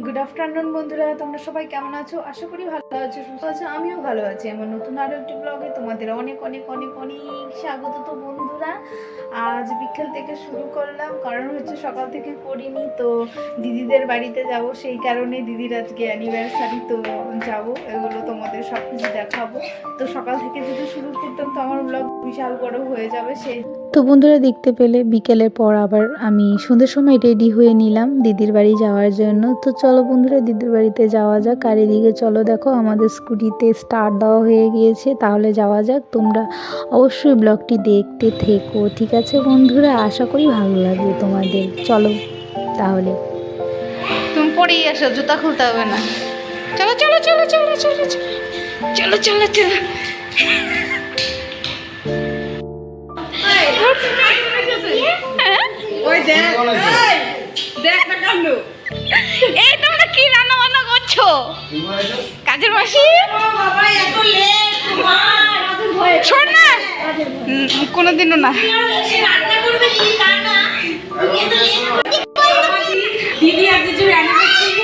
Good afternoon বন্ধুরা, তোমরা সবাই কেমন আছো? আশা করি ভালো আছো, সুস্থ আছো। আমিও ভালো আছি। আমার নতুন আরও একটি ব্লগে তোমাদের অনেক অনেক অনেক অনেক স্বাগত। তো বন্ধুরা, আজ বিকেল থেকে শুরু করলাম, কারণ হচ্ছে সকাল থেকে করিনি। তো দিদিদের বাড়িতে যাব, সেই কারণে দিদির আজকে অ্যানিভার্সারি, তো যাব, এগুলো তোমাদের সব কিছু দেখাবো। তো সকাল থেকে যদি শুরু করতাম তো আমার ব্লগ বিশাল বড় হয়ে যাবে। সেই তো বন্ধুরা, দেখতে পেলে বিকেলের পর আবার আমি সন্ধ্যের সময় রেডি হয়ে নিলাম দিদির বাড়ি যাওয়ার জন্য। তো চলো বন্ধুরা, দিদির বাড়িতে যাওয়া যাক। আর এদিকে চলো, দেখো আমাদের স্কুটিতে স্টার্ট দেওয়া হয়ে গিয়েছে। তাহলে যাওয়া যাক। তোমরা অবশ্যই ব্লগটি দেখতে থেকো, ঠিক আছে বন্ধুরা? আশা করি ভালো লাগবে তোমাদের। চলো তাহলে। তুমি পরেই আসো, জুতা খুলতে হবে না। চলো চলো চলো চলো চলো চলো চলো চলো। এই তোমরা কি রান্না বান্না করছো? কাজের মাসি শোন না, কোনোদিনও না। দিদি আজ যে অ্যানিভার্সারি,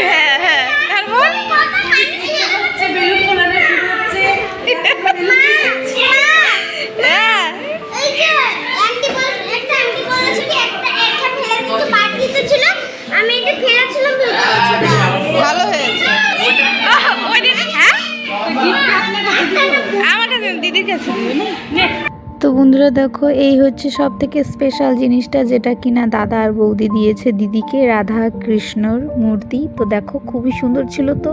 হ্যাঁ হ্যাঁ, তারপর বেলুন ফোলানো শুরু হচ্ছে। হ্যাঁ আমি এটা ফেলেছিলাম, ভালো হয়েছে। ওই দিদি, হ্যাঁ আমার কাছে, দিদির কাছে। তো বন্ধুরা দেখো, এই হচ্ছে সব থেকে স্পেশাল জিনিসটা, যেটা কিনা দাদা আর বৌদি দিয়েছে দিদিকে, রাধা কৃষ্ণর মূর্তি। তো দেখো, খুবই সুন্দর ছিল। তো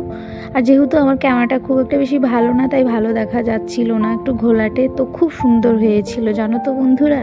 আর যেহেতু আমার ক্যামেরাটা খুব একটা বেশি ভালো না, তাই ভালো দেখা যাচ্ছিল না, একটু ঘোলাটে। তো খুব সুন্দর হয়েছিল, জানো তো বন্ধুরা।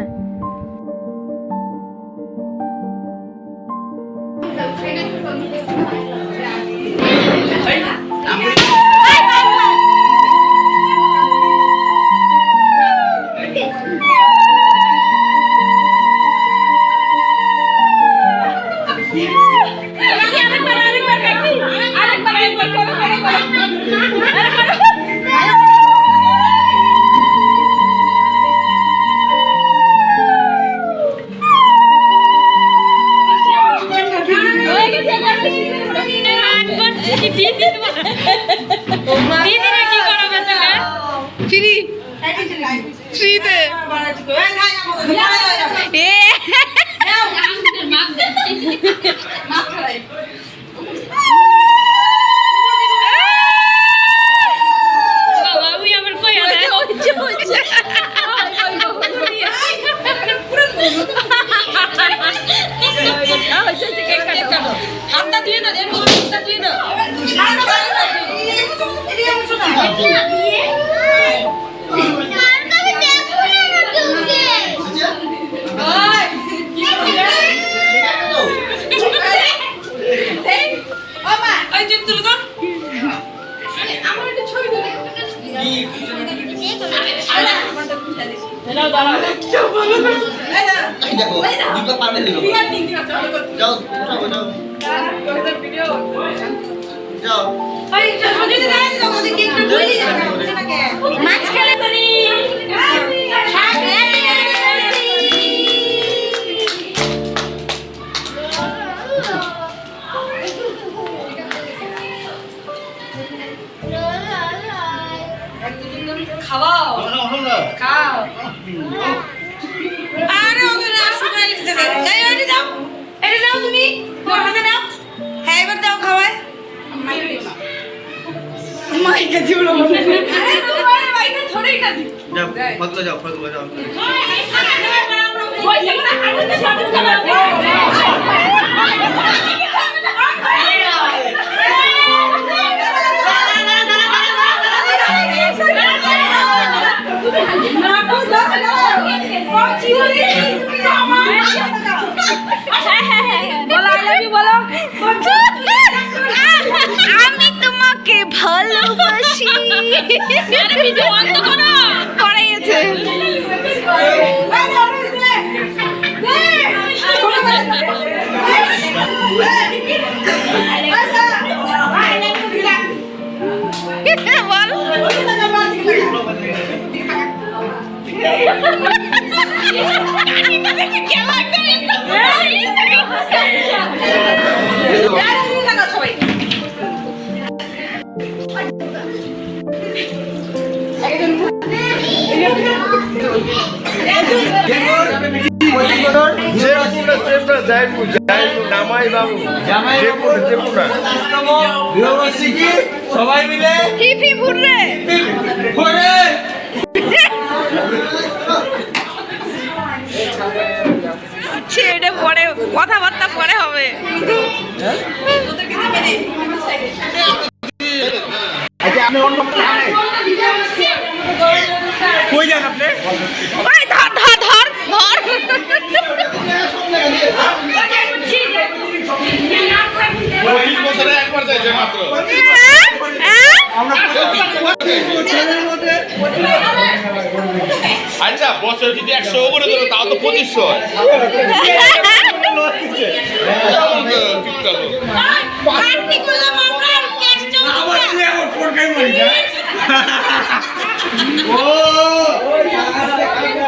খাওয়াও খাও। আরে ওদের আসলে লিখতেছে, এই এটা দাও, এটা দাও, তুমি তোমার হাতে দাও। হ্যাঁ, এবার দাও, খাওয়ায়। মাইকে দিও না, আরে তোমার মাইকে থোড়ি না দি। যাও ফতলা যাও আমি তোমাকে ভালোবাসি। করাই আছে। যাইবু জামাই বাবু দেবুনা গৃহবার্ষিকী সবাই মিলে হিপ হিপ হুররে ঘুরে সে এটা পরে কথাবার্তা পরে হবে কই যান আপনি ওই ধর ধর ধর ধর 25 বছরে একবার যাইছে মাত্র আচ্ছা বছর যদি 100 উপরে ধরো তাও তো 2500 হয় পার্টি করলাম আমরা আর ক্যাশটা আবার তুই এখন ফোন কাই মারি যা ও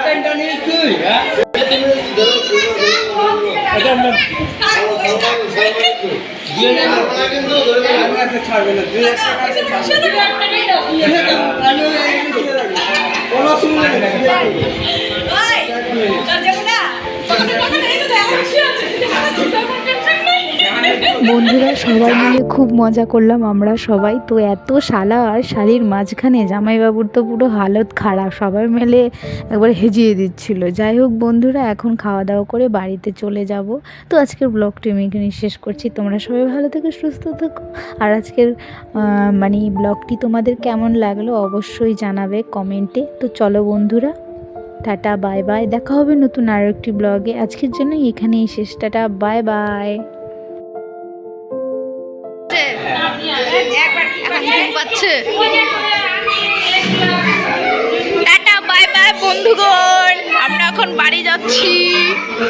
টেনটা নিস তুই হ্যাঁ এটা আমরা কিন্তু আমি একটা ছাড়বে না 2000 টাকা আছে শুধু একটাই দাও আমি কোনো শুনলে ওই চল যাবো না তোকে কথা নেই তো একশো আছে কিন্তু আমার চিন্তা করতে বন্ধুরা সবাই মিলে খুব মজা করলাম আমরা সবাই। তো এত শালা আর শালির মাঝখানে জামাইবাবুর তো পুরো হালত খারাপ, সবাই মিলে একবার হেজিয়ে দিচ্ছিল। যাই হোক বন্ধুরা, এখন খাওয়া দাওয়া করে বাড়িতে চলে যাব। তো আজকের ব্লগটি আমি এখানে শেষ করছি। তোমরা সবাই ভালো থেকো, সুস্থ থেকো। আর আজকের ব্লগটি তোমাদের কেমন লাগলো অবশ্যই জানাবে কমেন্টে। তো চলো বন্ধুরা, টাটা বাই বাই, দেখা হবে নতুন আরও একটি ব্লগে। আজকের জন্য এখানেই শেষ, টাটা বাই বাই। একবার এখন পাচ্ছে টাটা বাই বাই বন্ধুগণ, আমরা এখন বাড়ি যাচ্ছি।